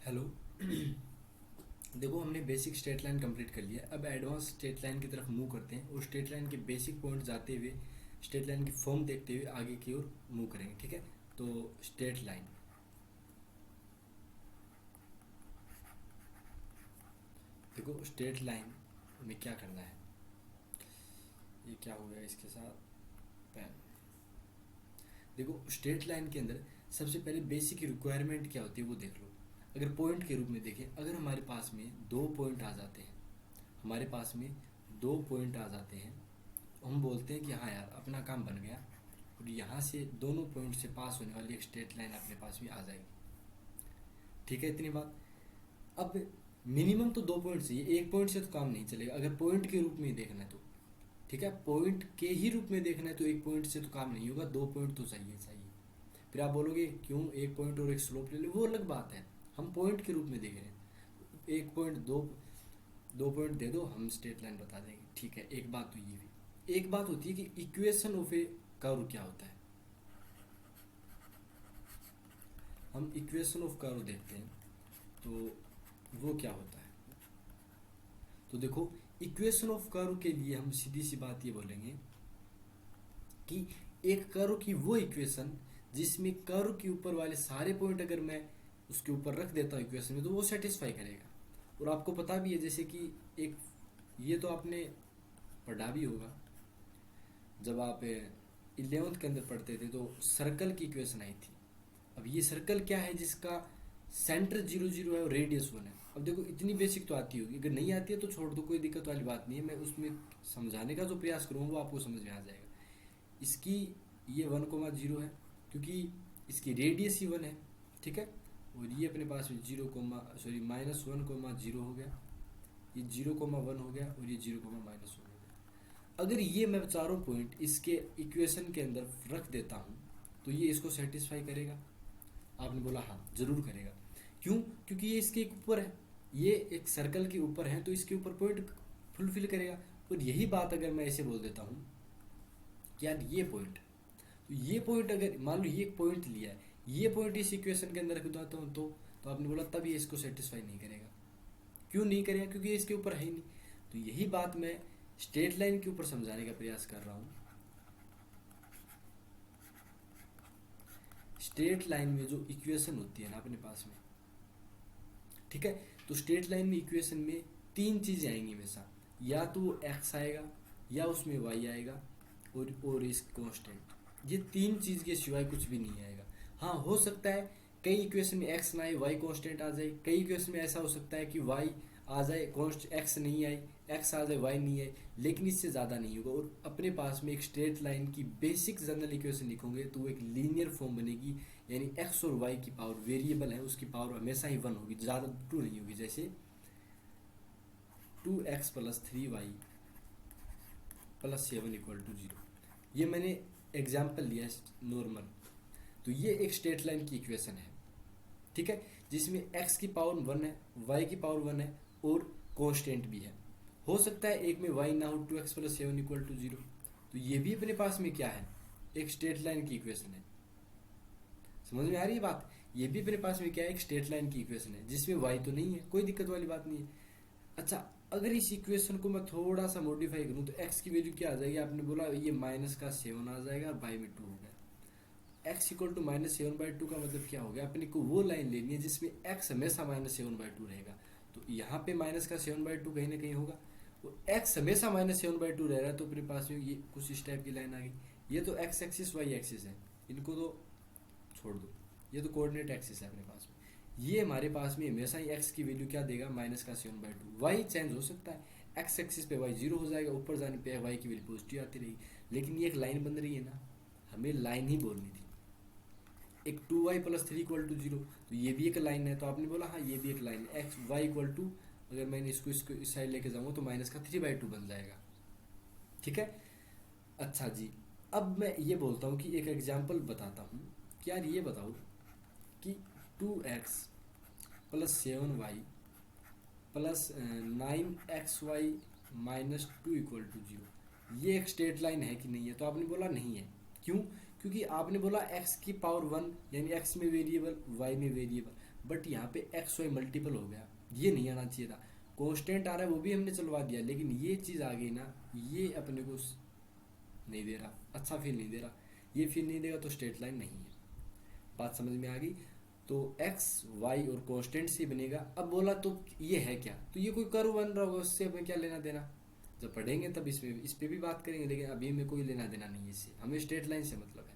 Hello. देखो, हमने basic straight line complete कर लिया। अब एडवांस स्ट्रेट लाइन की तरफ मूव करते हैं और स्ट्रेट लाइन के बेसिक पॉइंट जाते हुए स्ट्रेट लाइन की फॉर्म देखते हुए आगे की ओर मूव करेंगे। ठीक है, तो स्ट्रेट लाइन, देखो स्ट्रेट लाइन में क्या करना है। ये क्या हो गया इसके साथ, पेन। देखो स्ट्रेट लाइन के अंदर सबसे पहले बेसिक रिक्वायरमेंट क्या होती है वो देख लो। अगर पॉइंट के रूप में देखें, अगर हमारे पास में दो पॉइंट आ जाते हैं, हमारे पास में दो पॉइंट आ जाते हैं, हम बोलते हैं कि हाँ यार अपना काम बन गया, और यहाँ से दोनों पॉइंट से पास होने वाली एक स्ट्रेट लाइन अपने पास भी आ जाएगी। ठीक है, इतनी बात। अब मिनिमम तो दो पॉइंट चाहिए, एक पॉइंट से तो काम नहीं चलेगा अगर पॉइंट के रूप में ही देखना है तो। ठीक है, पॉइंट के ही रूप में देखना है तो एक पॉइंट से तो काम नहीं होगा, दो पॉइंट तो चाहिए। फिर आप बोलोगे क्यों, एक पॉइंट और एक स्लोप ले लो, वो अलग बात है। हम पॉइंट के रूप में देख रहे हैं, एक पॉइंट दो दो पॉइंट दे दो, हम स्ट्रेट लाइन बता देंगे। ठीक है, एक बात तो ये भी। एक बात होती है कि इक्वेशन ऑफ ए कर्व क्या होता है। हम इक्वेशन ऑफ कर्व देखते हैं तो वो क्या होता है। तो देखो, इक्वेशन ऑफ कर्व के लिए हम सीधी सी बात ये बोलेंगे कि एक कर्व की वो इक्वेशन जिसमें कर्व के ऊपर वाले सारे पॉइंट अगर मैं उसके ऊपर रख देता हूँ इक्वेशन में, तो वो सेटिस्फाई करेगा। और आपको पता भी है, जैसे कि एक, ये तो आपने पढ़ा भी होगा, जब आप 11th के अंदर पढ़ते थे तो सर्कल की इक्वेशन आई थी। अब ये सर्कल क्या है, जिसका सेंटर 0 0 है और रेडियस 1 है। अब देखो, इतनी बेसिक तो आती होगी, अगर नहीं आती है तो छोड़ दो, कोई दिक्कत वाली बात नहीं है। मैं उसमें समझाने का जो प्रयास करूँगा वो आपको समझ में आ जाएगा। इसकी ये 1, 0 है, क्योंकि इसकी रेडियस ही 1 है। ठीक है, और ये अपने पास में -1, 0 हो गया, ये 0, 1 हो गया, और ये 0, -1 हो गया। अगर ये मैं चारों पॉइंट इसके इक्वेशन के अंदर रख देता हूँ तो ये इसको सेटिस्फाई करेगा। आपने बोला हाँ जरूर करेगा। क्यों? क्योंकि ये इसके ऊपर है, ये एक सर्कल के ऊपर है, तो इसके ऊपर पॉइंट फुलफिल करेगा। और यही बात अगर मैं ऐसे बोल देता हूँ कि यार ये पॉइंट, तो ये पॉइंट अगर मान लो ये एक पॉइंट लिया है, ये पॉइंट इस इक्वेशन के अंदर रख देता हूँ तो आपने बोला तब ये इसको सेटिस्फाई नहीं करेगा। क्यों नहीं करेगा? क्योंकि ये इसके ऊपर है ही नहीं। तो यही बात मैं स्ट्रेट लाइन के ऊपर समझाने का प्रयास कर रहा हूँ। स्ट्रेट लाइन में जो इक्वेशन होती है ना अपने पास में, ठीक है, तो स्ट्रेट लाइन में इक्वेशन में तीन चीजें आएंगी हमेशा, या तो एक्स आएगा, या उसमें वाई आएगा, और इस कांस्टेंट। ये तीन चीज के सिवाय कुछ भी नहीं आएगा। हाँ, हो सकता है कई इक्वेशन में एक्स ना आए, वाई कांस्टेंट आ जाए। कई इक्वेशन में ऐसा हो सकता है कि वाई आ जाए, कॉन्स्ट एक्स नहीं आए, एक्स आ जाए, वाई नहीं आए, लेकिन इससे ज़्यादा नहीं होगा। और अपने पास में एक स्ट्रेट लाइन की बेसिक जनरल इक्वेशन लिखोगे तो वो एक लीनियर फॉर्म बनेगी, यानी एक्स और वाई की पावर वेरिएबल है, उसकी पावर हमेशा ही 1 होगी, ज़्यादा 2 नहीं होगी। जैसे 2x + 3y + 7 = 0, ये मैंने एग्जाम्पल लिया है नॉर्मल। तो ये एक स्ट्रेट लाइन की इक्वेशन है, ठीक है, जिसमें x की पावर 1 है, y की पावर 1 है, और कांस्टेंट भी है। हो सकता है एक में y ना हो, 2x + 7 = 0। तो ये भी अपने पास में क्या है, एक स्ट्रेट लाइन की इक्वेशन है। समझ में आ रही है बात? ये भी अपने पास में क्या है, एक स्ट्रेट लाइन की इक्वेशन है, जिसमें y तो नहीं है, कोई दिक्कत वाली बात नहीं है। अच्छा, अगर इस इक्वेशन को मैं थोड़ा सा मॉडिफाई करूं तो x की वैल्यू क्या आ जाएगी? आपने बोला ये -7 आ जाएगा और y में 2 हो गया। x = -7/2 का मतलब क्या हो गया? अपने को वो लाइन लेनी है जिसमें x हमेशा -7/2 रहेगा। तो यहाँ पे -7/2 कहीं ना कहीं होगा, और x हमेशा -7/2 रह रहा है, तो अपने पास में ये कुछ इस टाइप की लाइन आ गई। ये तो x एक्सिस y एक्सिस है, इनको तो छोड़ दो, ये तो कोऑर्डिनेट एक्सिस है अपने पास में। ये हमारे पास में हमेशा ही x की वैल्यू क्या देगा, -7/2। y चेंज हो सकता है, x एक्सिस पे y 0 हो जाएगा, ऊपर जाने पे y की वैल्यू पॉजिटिव आती रहेगी। लेकिन ये एक लाइन बन रही है ना, हमें लाइन ही बोलनी थी। एक 2y + 3 = 0, तो ये भी एक लाइन है। तो आपने बोला हाँ ये भी एक लाइन है। x y = अगर मैंने इसको इस साइड लेके जाऊंगा तो -3/2 बन जाएगा। ठीक है, अच्छा जी। अब मैं ये बोलता हूँ कि एक एग्जाम्पल बताता हूँ कि यार ये बताओ कि 2x + 7y + 9xy - 2 = 0, ये एक स्ट्रेट लाइन है कि नहीं है? तो आपने बोला नहीं है। क्यों? क्योंकि आपने बोला x की पावर 1, यानी x में वेरिएबल, y में वेरिएबल। बट यहाँ पे एक्स वाई मल्टीपल हो गया, ये नहीं आना चाहिए था। कांस्टेंट आ रहा है वो भी हमने चलवा दिया, लेकिन ये चीज़ आ गई ना, ये अपने को नहीं दे रहा, अच्छा फील नहीं दे रहा। ये फील नहीं देगा तो स्ट्रेट लाइन नहीं है। बात समझ में आ गई। तो एक्स वाई और कांस्टेंट से बनेगा। अब बोला तो ये है क्या, तो ये कोई कर्व बन रहा होगा, उससे हमें क्या लेना देना। जब पढ़ेंगे तब इस पे भी बात करेंगे, लेकिन अभी हमें कोई लेना देना नहीं है इससे, हमें स्ट्रेट लाइन से मतलब है।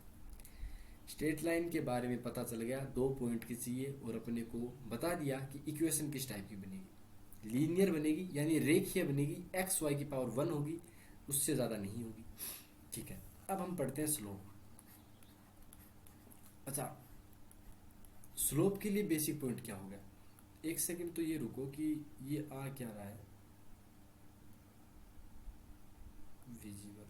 स्ट्रेट लाइन के बारे में पता चल गया, 2 पॉइंट की चाहिए, और अपने को बता दिया कि इक्वेशन किस टाइप की बनेगी। लीनियर बनेगी, यानी रेखीय बनेगी, एक्स वाई की पावर 1 होगी, उससे ज़्यादा नहीं होगी। ठीक है, अब हम पढ़ते हैं स्लोप। अच्छा, स्लोप के लिए बेसिक पॉइंट क्या होगा। एक सेकंड तो ये रुको कि ये आ क्या रहा है, विजिबल।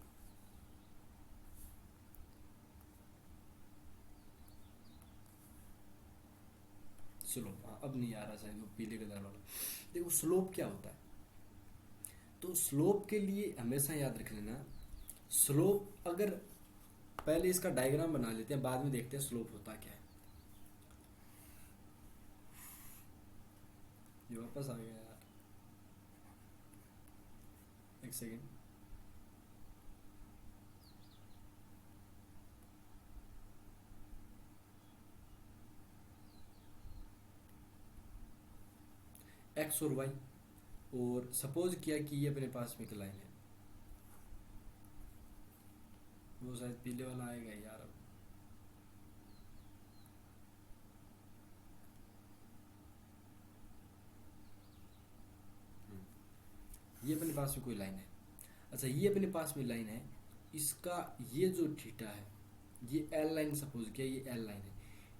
स्लोप अब नहीं आ रहा शायद, वो पीले कलर वाला। देखो स्लोप क्या होता है, तो स्लोप के लिए हमेशा याद रख लेना, स्लोप अगर पहले इसका डायग्राम बना लेते हैं, बाद में देखते हैं स्लोप होता क्या है। ये वापस आ गया यार, एक सेकेंड। एक्स और वाई, और सपोज किया कि ये अपने पास में एक लाइन है, वो शायद पीले वाला आएगा यार। अब ये अपने पास में कोई लाइन है। अच्छा, ये अपने पास में लाइन है, इसका ये जो थीटा है, ये एल लाइन सपोज किया, ये एल लाइन है,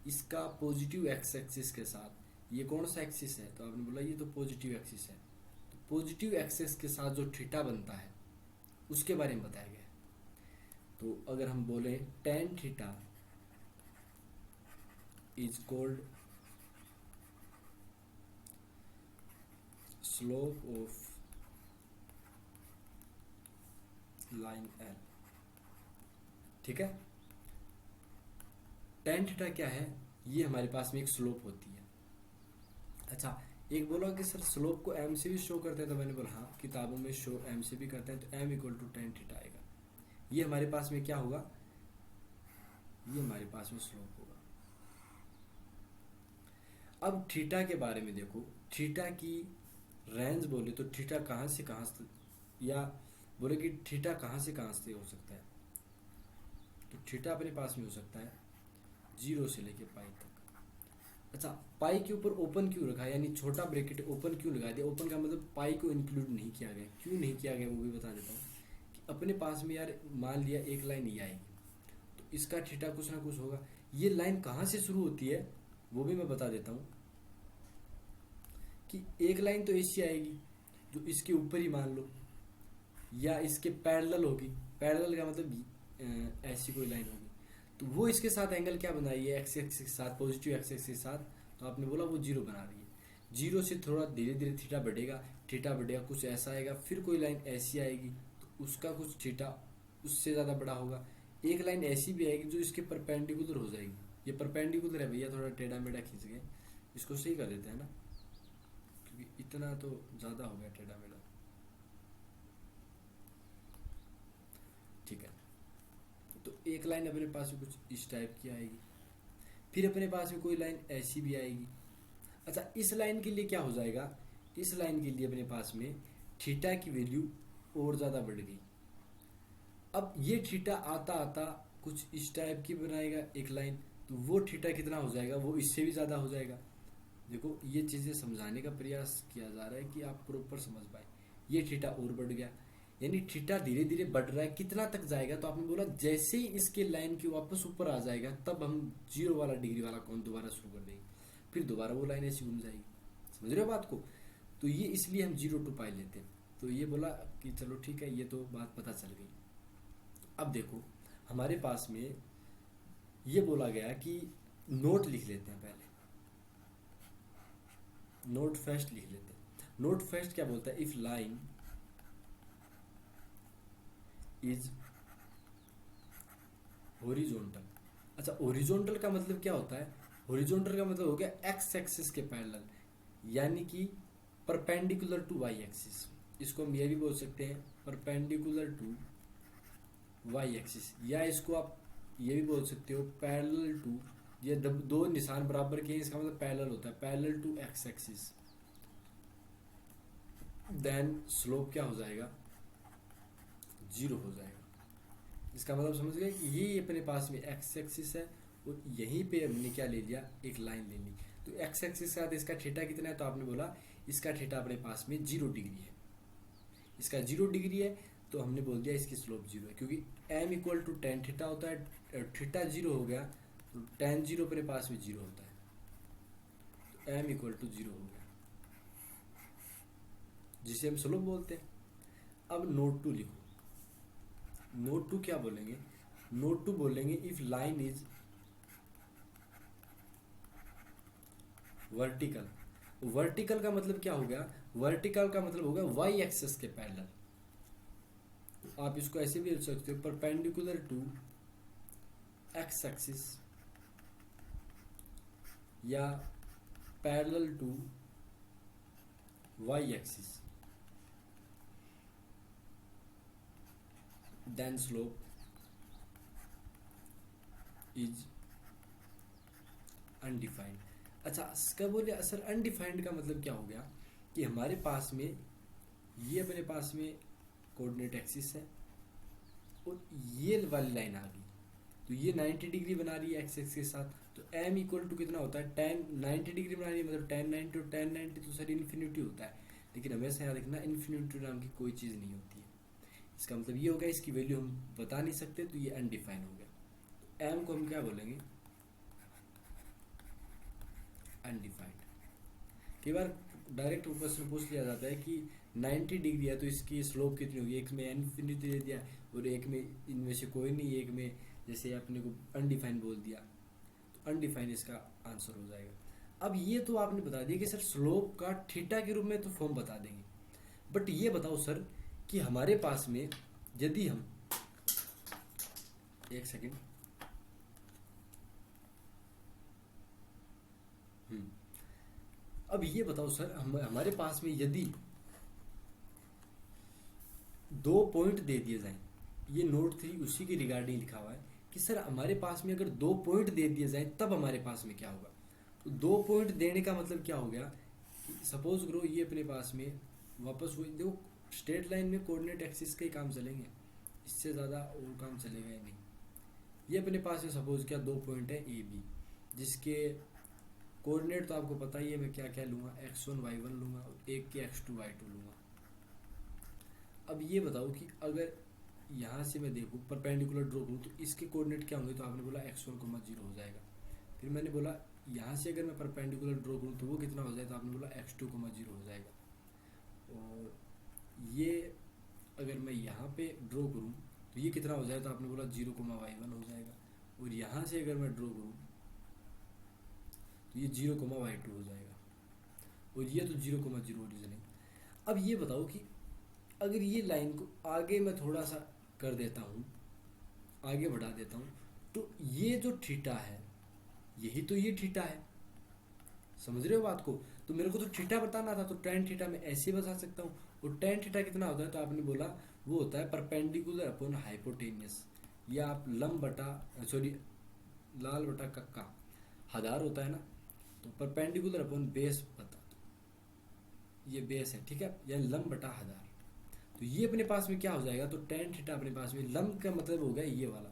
इसका पॉजिटिव एक्स एक्सिस के साथ ये कौन सा एक्सिस है, तो आपने बोला ये तो पॉजिटिव एक्सिस है। तो पॉजिटिव एक्सिस के साथ जो थीटा बनता है उसके बारे में बताया गया है। तो अगर हम बोले tan theta is called slope of line L. ठीक है, टेन थीटा क्या है, ये हमारे पास में एक स्लोप होती है। अच्छा, एक बोला कि सर स्लोप को एम से भी शो करते हैं, तो मैंने बोला हाँ, किताबों में शो एम से भी करते हैं, तो m equal to tan theta आएगा। ये हमारे पास में क्या होगा, ये हमारे पास में स्लोप होगा। अब थीटा के बारे में देखो, थीटा की रेंज बोले तो थीटा कहाँ से कहाँ से, या बोले कि थीटा कहाँ से हो सकता है, तो थीटा अपने पास में हो सकता है 0 से लेके पाई तक। अच्छा, पाई के ऊपर ओपन क्यों रखा है, यानी छोटा ब्रैकेट ओपन क्यों लगा दिया। ओपन का मतलब पाई को इंक्लूड नहीं किया गया, क्यों नहीं किया गया वो भी बता देता हूँ। कि अपने पास में यार मान लिया एक लाइन ये आएगी, तो इसका थीटा कुछ ना कुछ होगा। ये लाइन कहाँ से शुरू होती है वो भी मैं बता देता हूँ, कि एक लाइन तो ऐसी आएगी जो इसके ऊपर ही मान लो, या इसके पैरेलल होगी। पैरेलल का मतलब ऐसी कोई लाइन होगी, तो वो इसके साथ एंगल क्या बना रही है, एक्स एक्सिस के साथ, पॉजिटिव एक्स एक्सिस के साथ। तो आपने बोला वो 0 बना रही है। 0 से थोड़ा धीरे धीरे थीटा बढ़ेगा, थीटा बढ़ेगा, कुछ ऐसा आएगा, फिर कोई लाइन ऐसी आएगी तो उसका कुछ थीटा उससे ज़्यादा बड़ा होगा। एक लाइन ऐसी भी आएगी जो इसके परपेंडिकुलर हो जाएगी। ये परपेंडिकुलर है भैया, थोड़ा टेढ़ा मेढ़ा खींच गए, इसको सही कर देते हैं ना, क्योंकि इतना तो ज़्यादा हो गया टेढ़ा मेढ़ा। ठीक है, तो एक लाइन अपने पास में कुछ इस टाइप की आएगी, फिर अपने पास में कोई लाइन ऐसी भी आएगी। अच्छा, इस लाइन के लिए क्या हो जाएगा, इस लाइन के लिए अपने पास में थीटा की वैल्यू और ज़्यादा बढ़ गई। अब ये थीटा आता आता कुछ इस टाइप की बनाएगा एक लाइन, तो वो थीटा कितना हो जाएगा, वो इससे भी ज़्यादा हो जाएगा। देखो ये चीज़ें समझाने का प्रयास किया जा रहा है कि आप प्रॉपर समझ पाए। ये थीटा और बढ़ गया, यानी थीटा धीरे धीरे बढ़ रहा है, कितना तक जाएगा, तो आपने बोला जैसे ही इसके लाइन के वापस ऊपर आ जाएगा तब हम 0 वाला डिग्री वाला कौन दोबारा शुरू कर देंगे, फिर दोबारा वो लाइन ऐसी घूम जाएगी। समझ रहे हो बात को। तो ये इसलिए हम 0 to पाई लेते हैं। तो ये बोला कि चलो ठीक है, ये तो बात पता चल गई। अब देखो हमारे पास में ये बोला गया कि नोट लिख लेते हैं, पहले नोट फर्स्ट लिख लेते हैं। नोट फर्स्ट क्या बोलता है, इफ लाइन इज हॉरिजॉन्टल। अच्छा, हॉरिजॉन्टल का मतलब क्या होता है, हॉरिजॉन्टल का मतलब हो गया एक्स एक्सिस के पैरेलल, यानी कि परपेंडिकुलर टू वाई एक्सिस। इसको हम ये भी बोल सकते हैं परपेंडिकुलर टू वाई एक्सिस, या इसको आप ये भी बोल सकते हो पैरेलल टू, ये दो निशान बराबर के हैं, इसका मतलब पैरेलल होता है, parallel to x axis. Then slope क्या हो जाएगा, 0 हो जाएगा। इसका मतलब समझ गए कि ये अपने पास में एक्स एक्सिस है और यहीं पे हमने क्या ले लिया, एक लाइन ले ली। तो एक्स एक्सिस के साथ इसका थीटा कितना है, तो आपने बोला इसका थीटा अपने पास में 0 डिग्री है, इसका 0 डिग्री है, तो हमने बोल दिया इसकी स्लोप 0 है, क्योंकि m equal to tan theta होता है, थीटा 0 हो गया तो टेन 0 अपने पास में 0 होता है, तो m इक्वल टू 0 हो गया, जिसे हम स्लोप बोलते हैं। अब नोट टू लिखो, नोट टू क्या बोलेंगे, नोट टू बोलेंगे if line is vertical. Vertical का मतलब क्या हो गया, वर्टिकल का मतलब होगा वाई एक्सिस के पैरेलल। आप इसको ऐसे भी लिख सकते हो परपेंडिकुलर टू एक्स एक्सिस या parallel to y axis, then slope is undefined. अच्छा, इसका बोले सर अनडिफाइंड का मतलब क्या हो गया, कि हमारे पास में ये अपने पास में कोऑर्डिनेट एक्सिस है और ये वाली लाइन आ गई, तो ये 90 डिग्री बना रही है एक्स एक्सिस के साथ, तो m इक्वल टू कितना होता है, टेन 90 डिग्री बना रही है, मतलब टेन 90 और टेन 90 तो सर इन्फिनिटी होता है, लेकिन हमेशा याद रखना इन्फिनिटी नाम की कोई चीज़ नहीं होती है। इसका मतलब ये हो गया इसकी वैल्यू हम बता नहीं सकते, तो ये अनडिफाइन हो गया। तो m को हम क्या बोलेंगे, अनडिफाइंड। कई बार डायरेक्ट क्वेश्चन पूछ लिया जाता है कि 90 डिग्री है तो इसकी स्लोप कितनी होगी, एक में इन्फिनिटी दे दिया और एक में इनमें से कोई नहीं, एक में जैसे अपने को अनडिफाइन बोल दिया, तो अनडिफाइन इसका आंसर हो जाएगा। अब ये तो आपने बता दिया कि सर स्लोप का थीटा के रूप में तो फॉर्म बता देंगे, बट ये बताओ सर कि हमारे पास में यदि हम एक सेकेंड, अब ये बताओ सर हमारे पास में यदि दो पॉइंट दे दिए जाएं, ये नोट 3 उसी के रिगार्डिंग लिखा हुआ है कि सर हमारे पास में अगर 2 पॉइंट दे दिए जाएं तब हमारे पास में क्या होगा। तो 2 पॉइंट देने का मतलब क्या हो गया कि सपोज करो ये अपने पास में वापस वही देखो, स्ट्रेट लाइन में कोऑर्डिनेट एक्सिस के ही काम चलेंगे, इससे ज़्यादा और काम चलेगा ही नहीं। ये अपने पास में सपोज क्या 2 पॉइंट है ए बी, जिसके कोऑर्डिनेट तो आपको पता ही है मैं क्या क्या लूँगा, x1 y1 लूँगा और एक के x2 y2 लूँगा। अब ये बताओ कि अगर यहाँ से मैं देखूँ परपेंडिकुलर ड्रॉ करूँ तो इसके कोऑर्डिनेट क्या होंगे, तो आपने बोला x1, 0 हो जाएगा। फिर मैंने बोला यहाँ से अगर मैं परपेंडिकुलर ड्रॉ करूँ तो वो कितना हो जाएगा, तो आपने बोला x2, 0 हो जाएगा। और ये अगर मैं यहाँ पे ड्रॉ करूँ तो ये कितना हो जाएगा, तो आपने बोला 0, y1 हो जाएगा। और यहाँ से अगर मैं ड्रॉ करूँ तो ये 0, y2 हो जाएगा, और ये तो 0, 0 ओरिजिन है। अब ये बताओ कि अगर ये लाइन को आगे मैं थोड़ा सा कर देता हूँ, आगे बढ़ा देता हूँ, तो ये जो थीटा है यही तो ये थीटा है, समझ रहे हो बात को। तो मेरे को तो थीटा बताना था, तो टेन थीटा मैं ऐसे बता सकता हूँ। और टेन थीटा कितना होता है, तो आपने बोला वो होता है परपेंडिकुलर अपॉन हाइपोटेनियस, या आप लंब बटा सॉरी लाल बटा कक्का हज़ार होता है ना, तो परपेंडिकुलर अपॉन बेस बता, ये बेस है ठीक है, या लंब बटा हज़ार। तो ये अपने पास में क्या हो जाएगा, तो टेन थीटा अपने पास में लंब का मतलब हो गया ये वाला।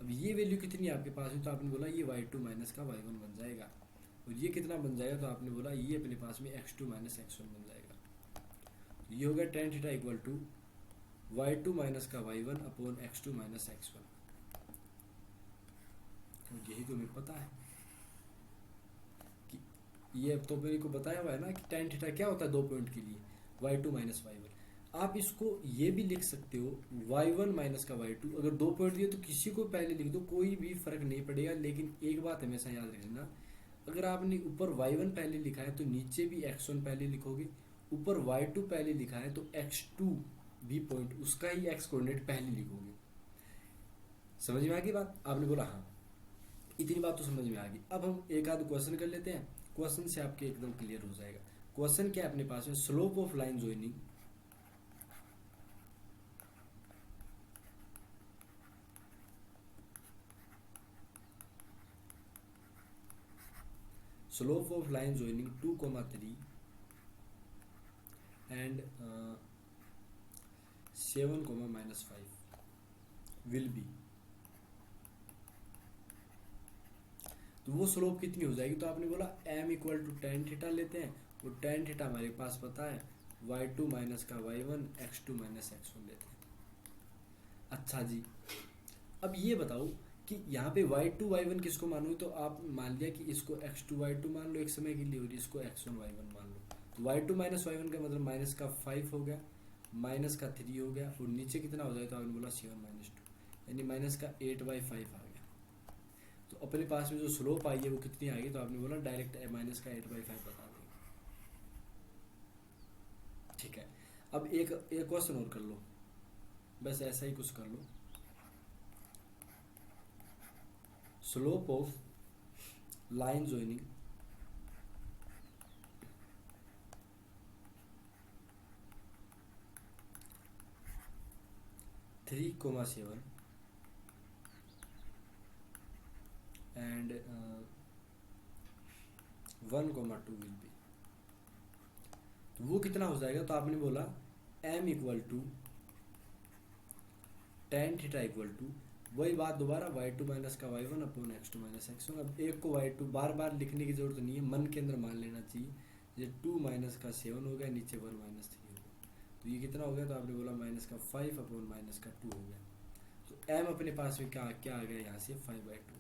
अब ये वैल्यू कितनी है आपके पास में, तो आपने बोला ये y2 माइनस का y1 बन जाएगा, और ये कितना बन जाएगा, तो आपने बोला ये अपने पास में x2 माइनस x1 बन जाएगा। तो ये हो गया tan theta equal to y2 minus का y1 upon x2 minus x1। तो यही तो मेरे पता है कि ये अब तो मेरे को बताया हुआ है ना कि टेन थीटा क्या होता है 2 पॉइंट के लिए, y2 माइनस y1। आप इसको ये भी लिख सकते हो y1 माइनस का y2, अगर 2 पॉइंट दिए तो किसी को पहले लिख दो, कोई भी फर्क नहीं पड़ेगा। लेकिन एक बात हमेशा याद रखना, अगर आपने ऊपर y1 पहले लिखा है तो नीचे भी x1 पहले लिखोगे, ऊपर y2 पहले लिखा है तो x2 भी पॉइंट उसका ही x कोऑर्डिनेट पहले लिखोगे। समझ में आ गई बात, आपने बोला हाँ। इतनी बात तो समझ में आ गई। अब हम एक आध क्वेश्चन कर लेते हैं, क्वेश्चन से आपके एकदम क्लियर हो जाएगा। क्वेश्चन क्या है अपने पास में, slope of line joining slope of line joining 2,3 and 7, -5 will be, तो वो स्लोप कितनी हो जाएगी? तो आपने बोला m equal to tan theta लेते हैं, और टेन थीटा हमारे पास पता है y2 माइनस का y1 x2 माइनस x1 लेते हैं। अच्छा जी, अब ये बताओ कि यहाँ पे y2 y1 किसको मानो, तो आप मान लिया कि इसको x2 y2 मान लो एक समय के लिए, और इसको x1 y1 मान लो। तो y2 माइनस y1 का मतलब माइनस का 5 हो गया, माइनस का 3 हो गया, और नीचे कितना हो जाए, तो आपने बोला 7 माइनस 2 यानी माइनस का 8/5 आ गया। तो अपने पास में जो स्लोप आई है वो कितनी आएगी, तो आपने बोला डायरेक्ट माइनस का 8/5 बता देंगे। ठीक है, अब एक क्वेश्चन और कर लो, बस ऐसा ही कुछ कर लो। Slope of line joining 3,7 and 1,2 will be, तो वो कितना हो जाएगा? तो आपने बोला m equal to tan theta equal to, वही बात दोबारा y2 माइनस का y1 upon x2 minus x1। अब एक को y2 बार बार लिखने की जरूरत नहीं है, मन के अंदर मान लेना चाहिए। ये 2 माइनस का 7 हो गया, नीचे 1 माइनस 3 हो गया, तो ये कितना हो गया? तो आपने बोला माइनस का 5 अपॉन माइनस का 2 हो गया। तो m अपने पास में क्या क्या आ गया यहाँ से, 5/2।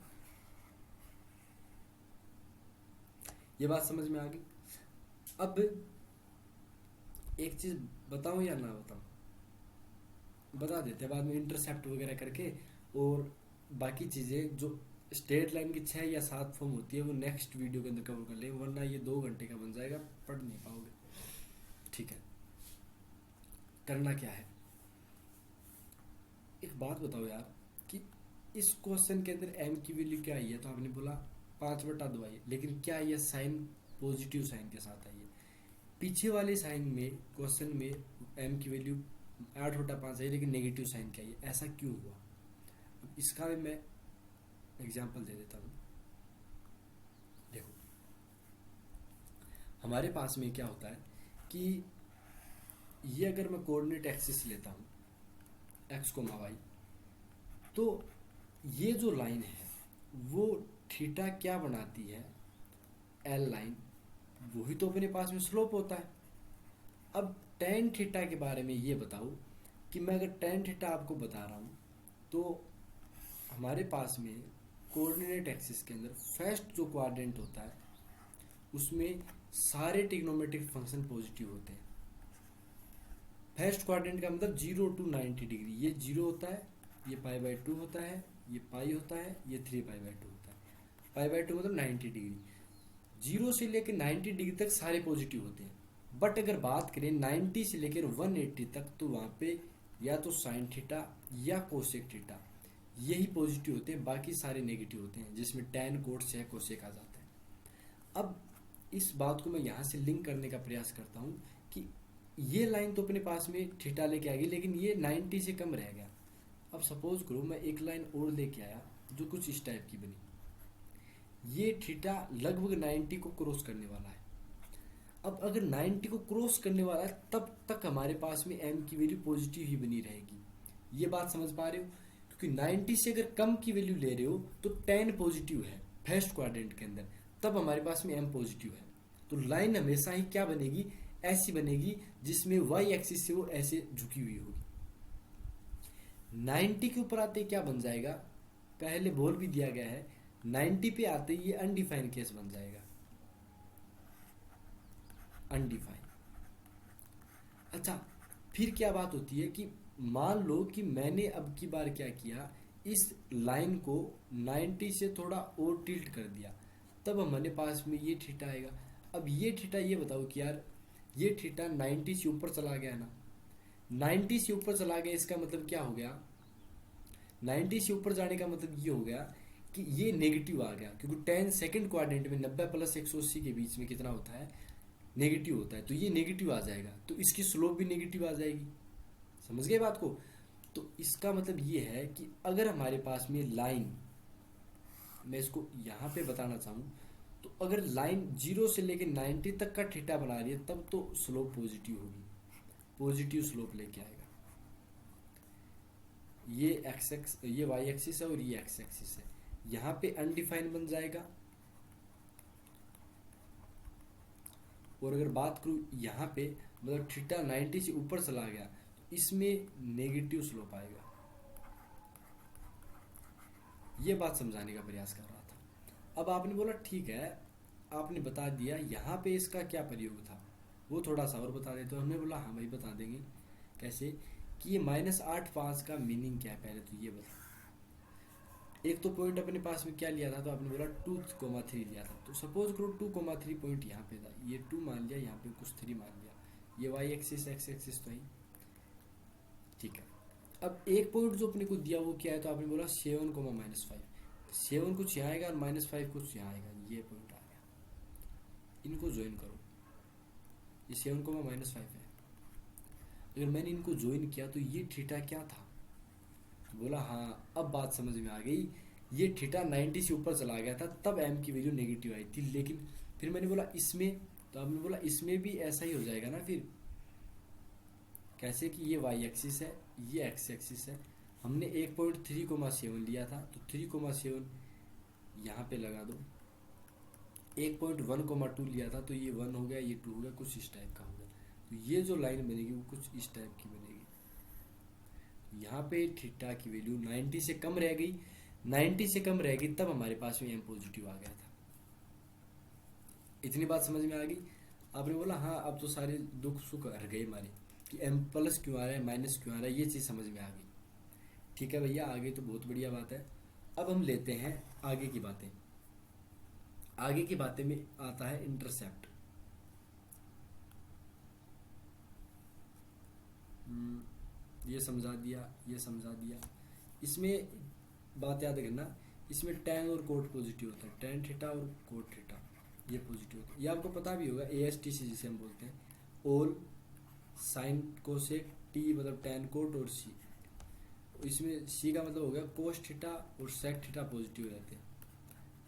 ये बात समझ में आ गई। अब एक चीज बताऊं या ना बताऊं? बता देते हैं बाद में इंटरसेप्ट वगैरह करके, और बाकी चीजें जो स्ट्रेट लाइन की 6 या 7 फॉर्म होती है वो नेक्स्ट वीडियो के अंदर कवर कर लेंगे, वरना ये 2 घंटे का बन जाएगा, पढ़ नहीं पाओगे। ठीक है, करना क्या है, एक बात बताओ यार कि इस क्वेश्चन के अंदर m की वैल्यू क्या आई है? तो आपने बोला 5/2 आई है, लेकिन क्या ये साइन पॉजिटिव साइन के साथ आई है? पीछे वाले साइन में क्वेश्चन में m की वैल्यू 8/5 आई, लेकिन नेगेटिव साइन क्या है, ऐसा क्यों हुआ? इसका भी मैं एग्जाम्पल दे देता हूँ। देखो, हमारे पास में क्या होता है कि ये अगर मैं कोऑर्डिनेट एक्सिस लेता हूँ x, y, तो ये जो लाइन है वो थीटा क्या बनाती है, एल लाइन, वही तो अपने पास में स्लोप होता है। अब टेन थीटा के बारे में ये बताओ कि मैं अगर टेन थीटा आपको बता रहा हूँ, तो हमारे पास में कोऑर्डिनेट एक्सिस के अंदर फर्स्ट जो क्वाड्रेंट होता है उसमें सारे ट्रिग्नोमेट्रिक फंक्शन पॉजिटिव होते हैं। फर्स्ट क्वाड्रेंट का मतलब 0 to 90 डिग्री, ये 0 होता है, ये π/2 होता है, ये पाई होता है, ये 3π/2 होता है। π/2 मतलब 90 डिग्री, 0 से लेकर 90 डिग्री तक सारे पॉजिटिव होते हैं। बट अगर बात करें 90 से लेकर 180 तक, तो वहाँ पे या तो साइन थीटा या कोसेक थीटा यही पॉजिटिव होते हैं, बाकी सारे नेगेटिव होते हैं, जिसमें टैन, कोट, सेक, कोसेक आ जाता है। अब इस बात को मैं यहाँ से लिंक करने का प्रयास करता हूँ कि ये लाइन तो अपने पास में थीटा लेके आ गई, लेकिन ये 90 से कम रह गया। अब सपोज करो मैं एक लाइन और लेके आया जो कुछ इस टाइप की बनी, ये थीटा लगभग 90 को क्रॉस करने वाला है। अब अगर 90 को क्रॉस करने वाला है तब तक हमारे पास में m की वैल्यू पॉजिटिव ही बनी रहेगी। ये बात समझ पा रहे हो? क्योंकि 90 से अगर कम की वैल्यू ले रहे हो तो 10 पॉजिटिव है फर्स्ट क्वाड्रेंट के अंदर, तब हमारे पास में m पॉजिटिव है। तो लाइन हमेशा ही क्या बनेगी, ऐसी बनेगी जिसमें y एक्सिस से वो ऐसे झुकी हुई होगी। 90 के ऊपर आते क्या बन जाएगा, पहले बोल भी दिया गया है, 90 पे आते ये अनडिफाइंड केस बन जाएगा, अनडिफाइंड। अच्छा, फिर क्या बात होती है कि मान लो कि मैंने अब की बार क्या किया, इस लाइन को 90 से थोड़ा और टिल्ट कर दिया, तब हमारे पास में ये थीटा आएगा। अब ये थीटा, ये बताओ कि यार ये थीटा 90 से ऊपर चला गया ना, 90 से ऊपर चला गया, इसका मतलब क्या हो गया, 90 से ऊपर जाने का मतलब ये हो गया कि ये नेगेटिव आ गया, क्योंकि टेन सेकंड क्वाड्रेंट में 90 प्लस 180 के बीच में कितना होता है, नेगेटिव होता है, तो ये नेगेटिव आ जाएगा, तो इसकी स्लोप भी नेगेटिव आ जाएगी। समझ गए बात को? तो इसका मतलब ये है कि अगर हमारे पास में लाइन, मैं इसको यहाँ पे बताना चाहूँ, तो अगर लाइन 0 से लेकर 90 तक का थीटा बना रही है तब तो स्लोप पॉजिटिव होगी, पॉजिटिव स्लोप लेके आएगा। ये एक्स एक्स, ये वाई एक्सिस है और ये एक्स एक्सिस है, यहाँ पे अनडिफाइंड बन जाएगा। और अगर बात करूँ यहाँ पे, मतलब थीटा 90 से ऊपर चला गया तो इसमें नेगेटिव स्लोप आएगा। ये बात समझाने का प्रयास कर रहा था। अब आपने बोला ठीक है, आपने बता दिया, यहाँ पे इसका क्या प्रयोग था वो थोड़ा सा और बता देते। तो हमने बोला हाँ भाई बता देंगे। कैसे कि ये -8 5 का मीनिंग क्या है, पहले तो ये बता। एक तो पॉइंट अपने पास में क्या लिया था, तो आपने बोला 2,3 लिया था। तो सपोज करो 2,3 पॉइंट यहाँ पे था, ये 2 मान लिया, यहाँ पे कुछ 3 मान लिया, ये वाई एक्सिस एक्स एक्सिस तो है, ठीक है। अब एक पॉइंट जो अपने को दिया वो क्या है, तो आपने बोला 7, -5, 7 कुछ यहाँ आएगा और -5 कुछ यहाँ आएगा, ये पॉइंट आ गया। इनको ज्वाइन करो, ये 7, -5 है। अगर मैंने इनको ज्वाइन किया तो ये थीटा क्या था, तो बोला हाँ अब बात समझ में आ गई, ये थीटा 90 से ऊपर चला गया था तब एम की वैल्यू नेगेटिव आई थी। लेकिन फिर मैंने बोला इसमें, तो आपने बोला इसमें भी ऐसा ही हो जाएगा ना फिर। कैसे कि ये वाई एक्सिस है, ये एक्स एक्सिस है, हमने 1.3,7 लिया था, तो 3,7 यहाँ पे लगा दो। 1.1,2 लिया था, तो ये 1 हो गया, ये 2 हो गया, कुछ इस टाइप का हो गया। तो ये जो लाइन बनेगी वो कुछ इस टाइप की बनेगी। यहाँ पे थीटा की वैल्यू 90 से कम रह गई, 90 से कम रह गई तब हमारे पास में एम पॉजिटिव आ गया था। इतनी बात समझ में आ गई? आपने बोला हाँ अब तो सारे दुख सुख हर गए हमारे, कि एम प्लस क्यों आ रहा है, माइनस क्यों आ रहा है, ये चीज़ समझ में आ गई। ठीक है भैया, आगे तो बहुत बढ़िया बात है। अब हम लेते हैं आगे की बातें। आगे की बातें में आता है इंटरसेप्ट। ये समझा दिया, ये समझा दिया। इसमें बात याद करना, इसमें टैन और कोट पॉजिटिव होता है, टैन थीटा और कोट थीटा ये पॉजिटिव होता है। ये आपको पता भी होगा, ASTC जिसे हम बोलते हैं, ऑल साइन कोसेक, टी मतलब टैन कोट, और सी, इसमें सी का मतलब हो गया कोस थीटा और सेक थीटा पॉजिटिव रहते हैं,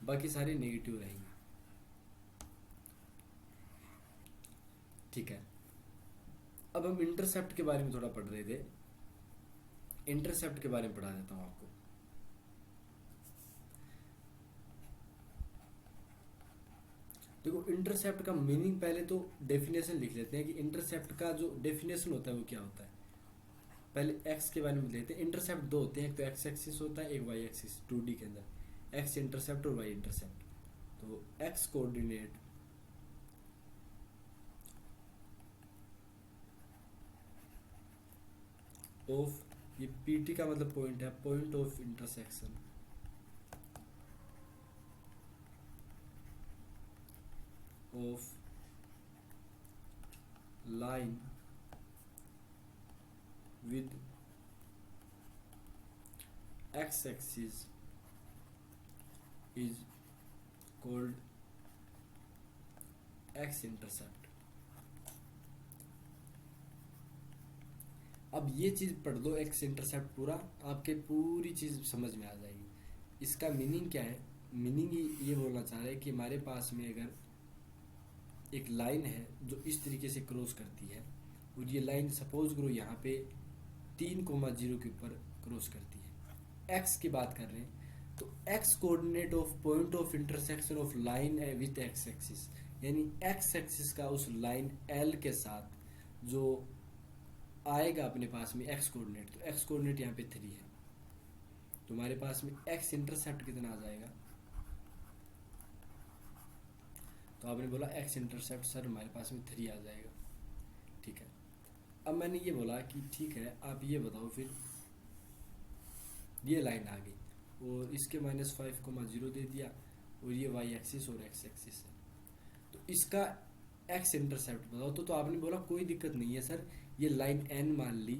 बाकी सारे नेगेटिव रहेंगे। ठीक है, अब हम इंटरसेप्ट के बारे में थोड़ा पढ़ रहे थे, इंटरसेप्ट के बारे में पढ़ा देता हूँ आपको। देखो इंटरसेप्ट का मीनिंग, पहले तो डेफिनेशन लिख लेते हैं कि इंटरसेप्ट का जो डेफिनेशन होता है वो क्या होता है। पहले एक्स के बारे में लेते हैं। इंटरसेप्ट दो होते हैं, एक तो एक्स एक्सिस होता है, एक वाई एक्सिस, 2D के अंदर एक्स इंटरसेप्ट और वाई इंटरसेप्ट। तो एक्स कोऑर्डिनेट ऑफ, ये PT का मतलब पॉइंट है, point of intersection of line with x axis is called x intercept. अब ये चीज पढ़ दो, एक्स इंटरसेप्ट पूरा, आपके पूरी चीज समझ में आ जाएगी। इसका मीनिंग क्या है, मीनिंग ये बोलना चाह रहे हैं कि हमारे पास में अगर एक लाइन है जो इस तरीके से क्रॉस करती है, और ये लाइन सपोज करो यहाँ पे 3,0 के ऊपर क्रॉस करती है, एक्स की बात कर रहे हैं, तो x coordinate of point of intersection of line with x axis, यानी एक्स एक्सिस का उस लाइन L के साथ जो आएगा अपने पास में एक्स कोऑर्डिनेट, तो एक्स कोऑर्डिनेट यहाँ पे 3 है, तो हमारे पास में एक्स इंटरसेप्ट कितना आ जाएगा। तो आपने बोला एक्स इंटरसेप्ट सर हमारे पास में 3 आ जाएगा। ठीक है, अब मैंने ये बोला कि ठीक है आप ये बताओ, फिर ये लाइन आ गई और इसके -5,0 दे दिया, और ये वाई एक्सिस और एक्स एक्सिस है, तो इसका एक्स इंटरसेप्ट बताओ। तो आपने बोला कोई दिक्कत नहीं है सर, ये लाइन N मान ली,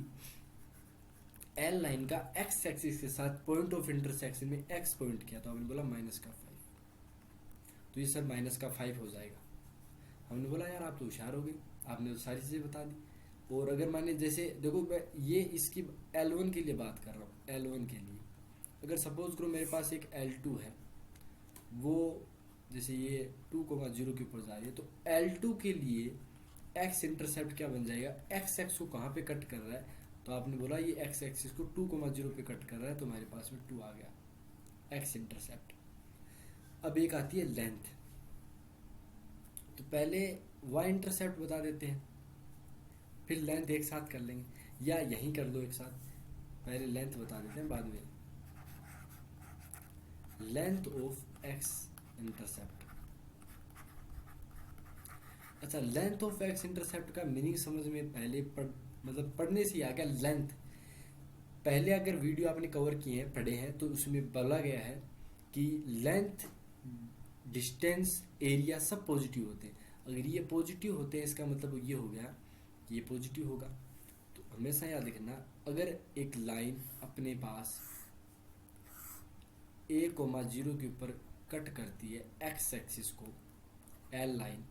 एल लाइन का एक्स एक्सिस के साथ पॉइंट ऑफ इंटरसेक्शन में एक्स पॉइंट किया, तो आपने बोला -5, तो ये सर -5 हो जाएगा। हमने बोला यार आप तो होशियार हो गए, आपने तो सारी चीज़ें बता दी। और अगर माने जैसे देखो मैं ये इसकी L1 के लिए बात कर रहा हूँ, L1 के लिए अगर सपोज करो मेरे पास एक L2 है, वो जैसे ये 2,0 के ऊपर जा रही है, तो L2 के लिए एक्स इंटरसेप्ट क्या बन जाएगा, एक्स एक्स को कहाँ पे कट कर रहा है, तो आपने बोला ये एक्स एक्सिस को 2,0 पे कट कर रहा है, तो हमारे पास में 2 आ गया एक्स इंटरसेप्ट। अब एक आती है लेंथ, तो पहले वाई इंटरसेप्ट बता देते हैं, फिर लेंथ एक साथ कर लेंगे, या यहीं कर लो एक साथ, पहले लेंथ बता देते हैं बाद में। Length of x intercept. अच्छा, लेंथ ऑफ एक्स इंटरसेप्ट का मीनिंग समझ में पहले मतलब पढ़ने से ही आ गया। लेंथ पहले अगर वीडियो आपने कवर किए हैं, पढ़े हैं, तो उसमें बोला गया है कि लेंथ, डिस्टेंस, एरिया सब पॉजिटिव होते हैं। अगर ये पॉजिटिव होते हैं इसका मतलब ये हो गया कि ये पॉजिटिव होगा। तो हमेशा याद रखना, अगर एक लाइन अपने पास a,0 के ऊपर कट करती है एक्स एक्सिस को, एल लाइन,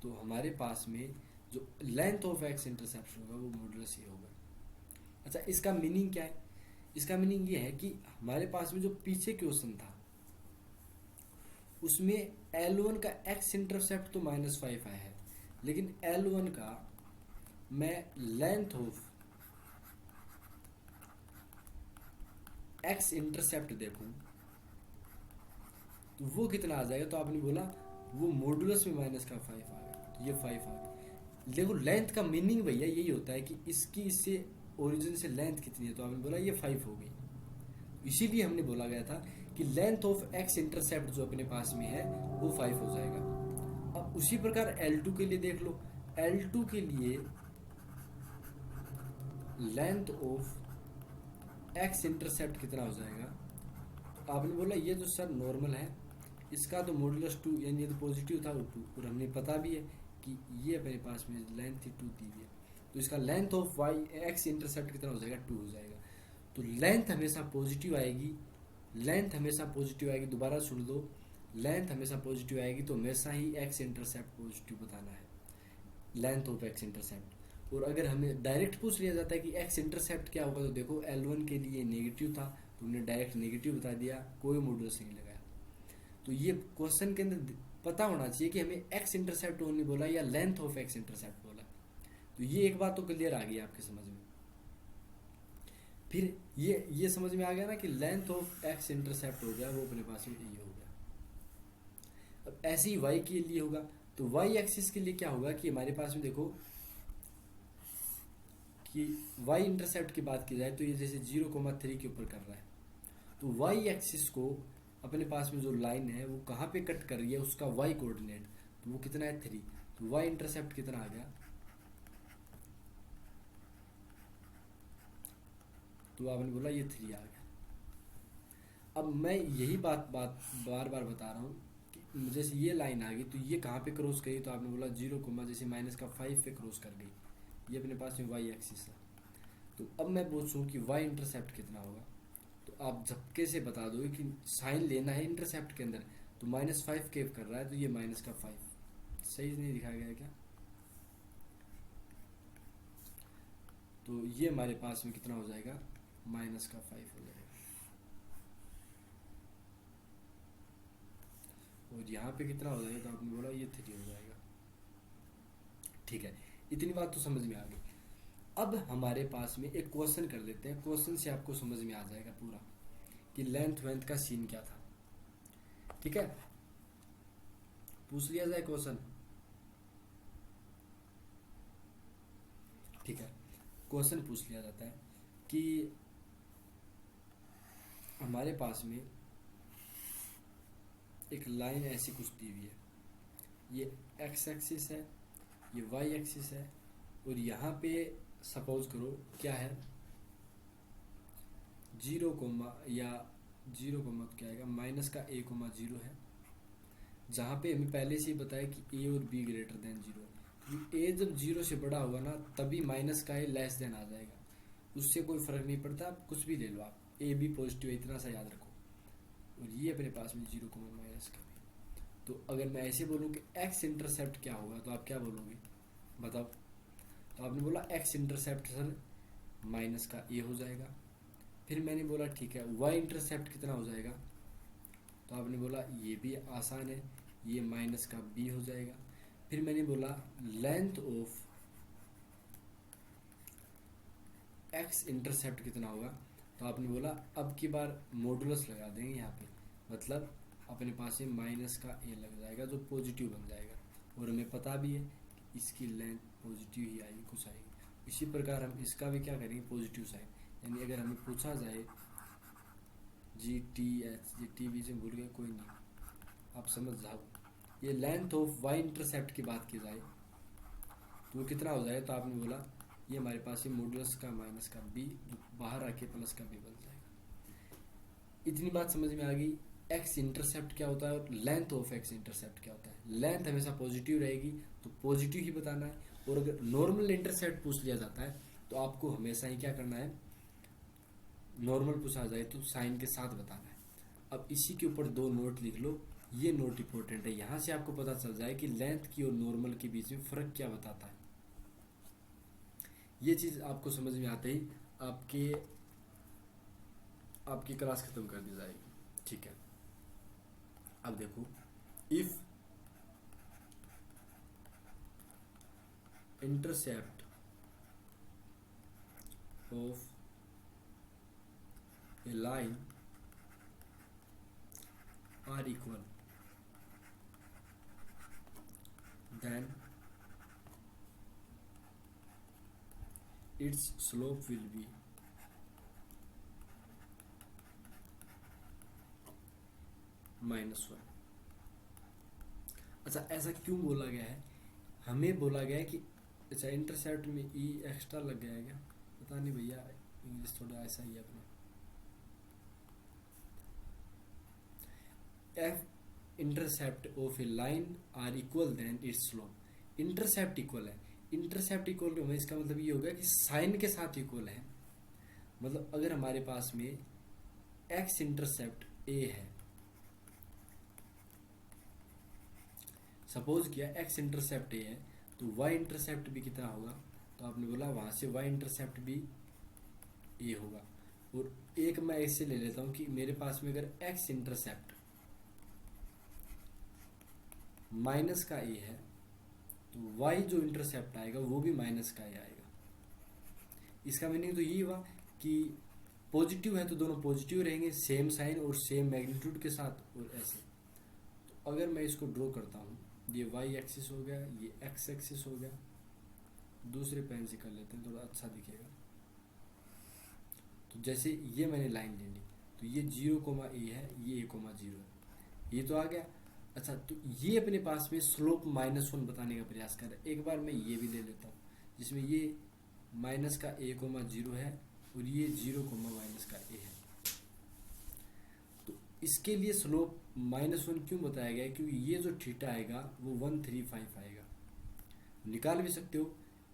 तो हमारे पास में जो लेंथ ऑफ एक्स इंटरसेप्ट होगा वो मॉडुलस ए होगा। अच्छा, इसका मीनिंग क्या है? इसका मीनिंग ये है कि हमारे पास में जो पीछे क्वेश्चन था उसमें L1 का एक्स इंटरसेप्ट तो -5 आया है, लेकिन L1 का मैं लेंथ ऑफ एक्स इंटरसेप्ट देखूं तो वो कितना आ जाएगा, तो आपने बोला वो मॉडुलस में -5 आ गया, तो ये 5 आ गया। देखो लेंथ का मीनिंग भैया यही होता है कि इसकी इससे ओरिजिन से लेंथ कितनी है, तो आपने बोला ये 5 हो गई। इसीलिए हमने बोला गया था कि लेंथ ऑफ एक्स इंटरसेप्ट जो अपने पास में है वो 5 हो जाएगा। अब उसी प्रकार L2 के लिए देख लो, L2 के लिए लेंथ ऑफ एक्स इंटरसेप्ट कितना हो जाएगा, तो आपने बोला ये तो सर नॉर्मल है, इसका तो मॉडुलस 2, यानी ये तो पॉजिटिव था वो 2, और हमने पता भी है कि ये अपने पास में लेंथ थी 2 दी हुई है, तो इसका length of y x intercept कितना हो जाएगा, 2 हो जाएगा। तो लेंथ हमेशा पॉजिटिव आएगी, लेंथ हमेशा पॉजिटिव आएगी, दोबारा सुन दो, लेंथ हमेशा पॉजिटिव आएगी, तो हमेशा ही एक्स इंटरसेप्ट पॉजिटिव बताना है, लेंथ ऑफ एक्स इंटरसेप्ट। और अगर हमें डायरेक्ट पूछ लिया जाता है कि एक्स इंटरसेप्ट क्या होगा, तो देखो L1 के लिए नेगेटिव था, तो हमने डायरेक्ट नेगेटिव बता दिया, कोई मॉडुलस नहीं लगाया। तो ये क्वेश्चन के अंदर पता होना चाहिए कि हमें एक्स इंटरसेप्ट ओनली बोला या लेंथ ऑफ एक्स इंटरसेप्ट बोला। तो ये एक बात तो क्लियर आ गई आपके समझ में। फिर ये समझ में आ गया ना कि लेंथ ऑफ एक्स इंटरसेप्ट हो गया, वो अपने पास में ये हो गया। अब ऐसे ही वाई के लिए होगा, तो वाई एक्सिस के लिए क्या होगा कि हमारे पास में देखो कि वाई इंटरसेप्ट की बात की जाए तो ये जैसे 0,3 के ऊपर कर रहा है, तो वाई एक्सिस को अपने पास में जो लाइन है वो कहाँ पे कट कर रही है, उसका वाई कोऑर्डिनेट, तो वो कितना है 3, तो वाई इंटरसेप्ट कितना आ गया, तो आपने बोला ये 3 आ गया। अब मैं यही बात बार बार बता रहा हूँ कि जैसे ये लाइन आ गई तो ये कहाँ पे क्रॉस करी, तो आपने बोला 0, जैसे -5 पे क्रॉस कर गई, ये अपने पास में वाई एक्सिस है। तो अब मैं पूछूं कि वाई इंटरसेप्ट कितना होगा, तो आप झपके से बता दो कि साइन लेना है इंटरसेप्ट के अंदर, तो -5 केव कर रहा है, तो ये -5 सही नहीं दिखाया गया है क्या, तो ये हमारे पास में कितना हो जाएगा, -5 हो जाएगा। और यहाँ पे कितना हो जाएगा, तो आपने बोला ये 3 हो जाएगा। ठीक है, इतनी बात तो समझ में आ गई। अब हमारे पास में एक क्वेश्चन कर लेते हैं, क्वेश्चन से आपको समझ में आ जाएगा पूरा कि लेंथ वेंथ का सीन क्या था। ठीक है, पूछ लिया जाए क्वेश्चन। ठीक है, क्वेश्चन पूछ लिया जाता है कि हमारे पास में एक लाइन ऐसी कुछ दी हुई है, ये एक्स एक्सिस है, ये वाई एक्सिस है, और यहाँ पे सपोज करो क्या है 0, या 0, क्या आएगा -a,0 है, जहाँ पे हमें पहले से ही बताया कि a और b > 0 है। a जब 0 से बड़ा होगा ना तभी माइनस का a लेस देन आ जाएगा, उससे कोई फर्क नहीं पड़ता, आप कुछ भी ले लो, आप ए भी पॉजिटिव है, इतना सा याद रखो। और ये अपने पास में 0 माइनस का भी। तो अगर मैं ऐसे बोलूँ कि एक्स इंटरसेप्ट क्या होगा, तो आप क्या बोलोगे बताओ? तो आपने बोला एक्स इंटरसेप्ट सर माइनस का ए हो जाएगा। फिर मैंने बोला ठीक है, वाई इंटरसेप्ट कितना हो जाएगा? तो आपने बोला ये भी आसान है, ये माइनस का बी हो जाएगा। फिर मैंने बोला लेंथ ऑफ एक्स इंटरसेप्ट कितना होगा? तो आपने बोला अब की बार मॉडुलस लगा देंगे यहाँ पे, मतलब अपने पास में माइनस का ए लग जाएगा जो पॉजिटिव बन जाएगा। और हमें पता भी है कि इसकी लेंथ पॉजिटिव ही आएगी, कुछ आएगी। इसी प्रकार हम इसका भी क्या करेंगे, पॉजिटिव साइन। यानी अगर हमें पूछा जाए जी टी एच, ये टी बी से भूल गए कोई नहीं, आप समझ जाओ, ये लेंथ ऑफ वाई इंटरसेप्ट की बात की जाए तो वो कितना हो जाए? तो आपने बोला ये हमारे पास ये मॉडुलस का माइनस का बी, जो बाहर आके प्लस का बी बन जाएगा। इतनी बात समझ में आ गई। एक्स इंटरसेप्ट क्या होता है और लेंथ ऑफ एक्स इंटरसेप्ट क्या होता है। लेंथ हमेशा पॉजिटिव रहेगी तो पॉजिटिव ही बताना है, और अगर नॉर्मल इंटरसेप्ट पूछ लिया जाता है तो आपको हमेशा ही क्या करना है, नॉर्मल पूछा जाए तो साइन के साथ बताना है। अब इसी के ऊपर 2 नोट लिख लो, ये नोट इंपॉर्टेंट है, यहाँ से आपको पता चल जाए कि लेंथ की और नॉर्मल के बीच में फर्क क्या बताता है। ये चीज आपको समझ में आते ही आपकी क्लास खत्म कर दी जाएगी। ठीक है, अब देखो, if intercept of a line are equal, then its slope will be -1। अच्छा, ऐसा क्यों बोला गया है? हमें बोला गया है कि अच्छा इंटरसेप्ट में ई एक्स्ट्रा लग गया है क्या, पता नहीं भैया, इंग्लिश थोड़ा ऐसा ही है अपना। If intercept of a line are equal then its slope. Intercept equal है, इंटरसेप्ट इक्वल होगा इसका मतलब ये होगा कि साइन के साथ इक्वल है। मतलब अगर हमारे पास में एक्स इंटरसेप्ट ए है, सपोज किया एक्स इंटरसेप्ट ए है, तो वाई इंटरसेप्ट भी कितना होगा? तो आपने बोला वहां से वाई इंटरसेप्ट भी ए होगा। और एक मैं ऐसे ले लेता हूं कि मेरे पास में अगर एक्स इंटरसेप्ट माइनस का ए है तो वाई जो इंटरसेप्ट आएगा वो भी माइनस का ए आएगा। इसका मीनिंग तो यही हुआ कि पॉजिटिव है तो दोनों पॉजिटिव रहेंगे, सेम साइन और सेम मैग्नीट्यूड के साथ। और ऐसे तो अगर मैं इसको ड्रॉ करता हूँ, ये वाई एक्सिस हो गया, ये एक्स एक्सिस हो गया, दूसरे पेन से कर लेते हैं थोड़ा अच्छा दिखेगा। तो जैसे ये मैंने लाइन ले ली, तो ये 0 ए है, ये a 0 है, ये तो आ गया। अच्छा, तो ये अपने पास में स्लोप -1 बताने का प्रयास कर रहा है। एक बार मैं ये भी ले लेता हूँ जिसमें ये माइनस का a 0 है और ये 0 माइनस का a है। तो इसके लिए स्लोप -1 क्यों बताया गया है? क्योंकि ये जो थीटा आएगा वो 135 आएगा। निकाल भी सकते हो,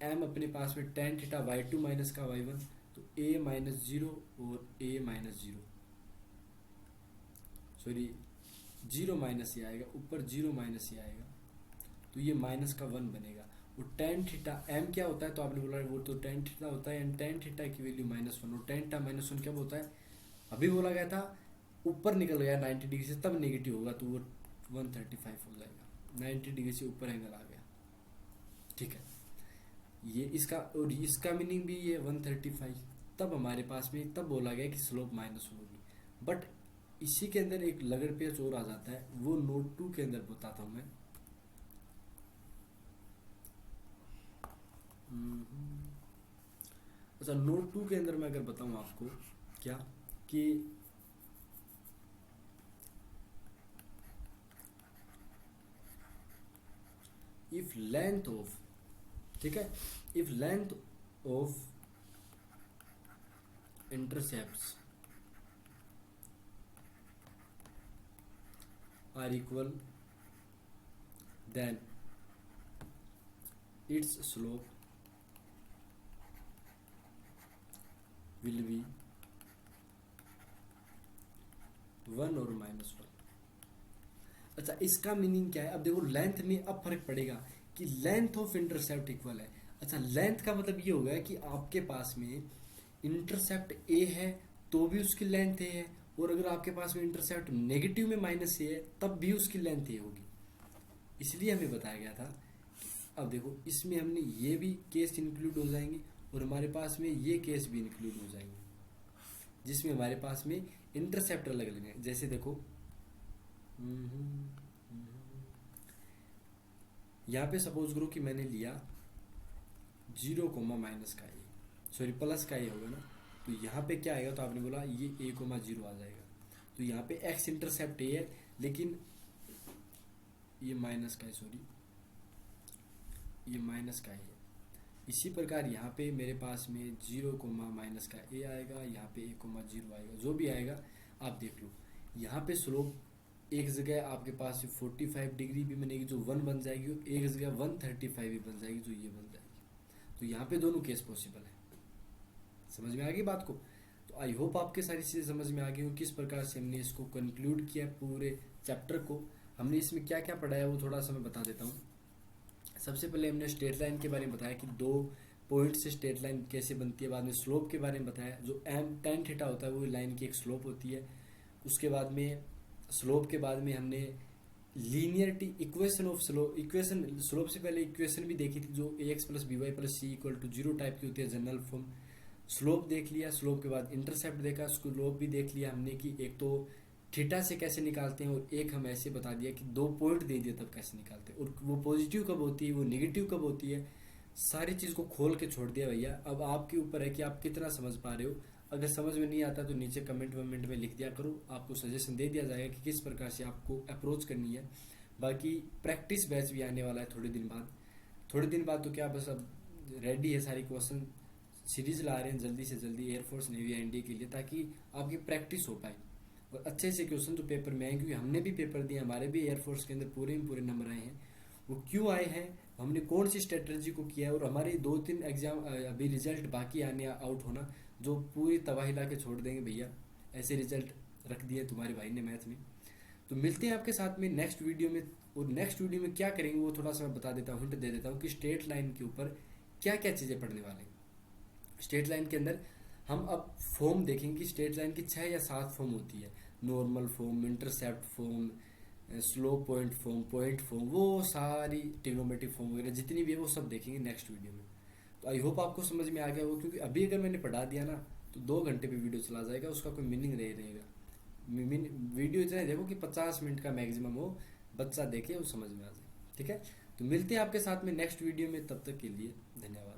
m अपने पास में tan थीटा y2 माइनस का y1, तो a -0 और a -0, सॉरी 0 माइनस ये आएगा, ऊपर 0 माइनस ये आएगा, तो ये -1 बनेगा। और tan थीटा m क्या होता है? तो आपने बोला वो तो tan थीटा होता है, एंड tan थीटा की वैल्यू -1, और tan थीटा -1 कब होता है? अभी बोला गया था ऊपर निकल गया 90 डिग्री से तब नेगेटिव होगा, तो वो 135 हो जाएगा, 90 डिग्री से ऊपर एंगल आ गया। ठीक है, ये इसका, और इसका मीनिंग भी ये 135, तब हमारे पास में तब बोला गया कि स्लोप -1 होगी। बट इसी के अंदर एक लगड़ पेच और आ जाता है, वो नोट 2 के अंदर बताता हूं मैं। अच्छा, नोट 2 के अंदर मैं अगर बताऊं आपको क्या, कि इफ लेंथ ऑफ, ठीक है, if length of intercepts are equal, then its slope will be 1 और -1। अच्छा, इसका मीनिंग क्या है? अब देखो लेंथ में अब फर्क पड़ेगा कि लेंथ ऑफ इंटरसेप्ट इक्वल है। अच्छा, लेंथ का मतलब ये होगा कि आपके पास में इंटरसेप्ट ए है तो भी उसकी लेंथ ए है, और अगर आपके पास में इंटरसेप्ट नेगेटिव में -a है तब भी उसकी लेंथ ए होगी। इसलिए हमें बताया गया था कि अब देखो इसमें हमने ये भी केस इंक्लूड हो जाएंगे और हमारे पास में ये केस भी इंक्लूड हो जाएंगे, जिसमें हमारे पास में इंटरसेप्ट अलग अलग है। जैसे देखो यहाँ पे सपोज करो कि मैंने लिया 0 माइनस का ए, सॉरी प्लस का ए होगा ना, तो यहाँ पे क्या आएगा? तो आपने बोला ये a,0 आ जाएगा, तो यहाँ पे x इंटरसेप्ट ए है, लेकिन ये माइनस का है, सॉरी ये माइनस का है। इसी प्रकार यहाँ पे मेरे पास में 0 माइनस का ए आएगा, यहाँ पे a,0 आएगा, जो भी आएगा आप देख लो। यहाँ पे स्लोप एक जगह आपके पास 45 डिग्री भी बनेगी जो 1 बन जाएगी, और एक जगह 135 भी बन जाएगी जो ये बन जाएगी। तो यहाँ पे दोनों केस पॉसिबल है। समझ में आ गई बात को? तो आई होप आपके सारी चीज़ें समझ में आ गई हो किस प्रकार से हमने इसको कंक्लूड किया पूरे चैप्टर को। हमने इसमें क्या क्या पढ़ाया वो थोड़ा सा मैं बता देता हूँ। सबसे पहले हमने स्ट्रेट लाइन के बारे में बताया कि 2 पॉइंट से स्ट्रेट लाइन कैसे बनती है। बाद में स्लोप के बारे में बताया, जो tan थीटा होता है वो लाइन की एक स्लोप होती है। उसके बाद में स्लोप के बाद में हमने linearity equation of slope, equation slope से पहले इक्वेशन भी देखी थी जो ax + by + c = 0 टाइप की होती है, जनरल फॉर्म। स्लोप देख लिया, स्लोप के बाद इंटरसेप्ट देखा, स्लोप भी देख लिया हमने कि एक तो थीटा से कैसे निकालते हैं, और एक हम ऐसे बता दिया कि 2 पॉइंट दे दिया तब कैसे निकालते हैं, और वो पॉजिटिव कब होती है, वो नेगेटिव कब होती है। सारी चीज़ को खोल के छोड़ दिया भैया। अब आपके ऊपर है कि आप कितना समझ पा रहे हो। अगर समझ में नहीं आता तो नीचे कमेंट में लिख दिया करो, आपको सजेशन दे दिया जाएगा कि किस प्रकार से आपको अप्रोच करनी है। बाकी प्रैक्टिस बैच भी आने वाला है थोड़े दिन बाद। थोड़े दिन बाद तो क्या, बस अब रेडी है, सारी क्वेश्चन सीरीज ला रहे हैं जल्दी से जल्दी एयरफोर्स, नेवी, एनडीए के लिए, ताकि आपकी प्रैक्टिस हो पाए और अच्छे से क्वेश्चन तो पेपर में आए। क्योंकि हमने भी पेपर दिए, हमारे भी एयरफोर्स के अंदर पूरे नंबर आए हैं। वो क्यों आए हैं, हमने कौन सी स्ट्रेटजी को किया है, और हमारे 2-3 एग्जाम अभी रिजल्ट बाकी आने आउट होना, जो पूरी तबाही ला के छोड़ देंगे भैया। ऐसे रिजल्ट रख दिए तुम्हारे भाई ने मैथ में। तो मिलते हैं आपके साथ में नेक्स्ट वीडियो में, और नेक्स्ट वीडियो में क्या करेंगे वो थोड़ा सा मैं बता देता हूँ, हिंट दे देता हूँ कि स्ट्रेट लाइन के ऊपर क्या क्या चीज़ें पढ़ने वाले हैं। स्ट्रेट लाइन के अंदर हम अब फॉर्म देखेंगे कि स्ट्रेट लाइन की 6 या 7 फॉर्म होती है। Normal form, intercept form, slope point form, point form, वो सारी ट्रिग्नोमेट्रिक फॉर्म वगैरह जितनी भी है वो सब देखेंगे नेक्स्ट वीडियो में। तो आई होप आपको समझ में आ गया हो, क्योंकि अभी अगर मैंने पढ़ा दिया ना तो 2 घंटे पे वीडियो चला जाएगा, उसका कोई मीनिंग नहीं रहेगा। वीडियो इतना देखो कि 50 मिनट का मैक्सिमम हो, बच्चा देखे और समझ में आ जाए। ठीक है, तो मिलते हैं आपके साथ में नेक्स्ट वीडियो में, तब तक के लिए धन्यवाद।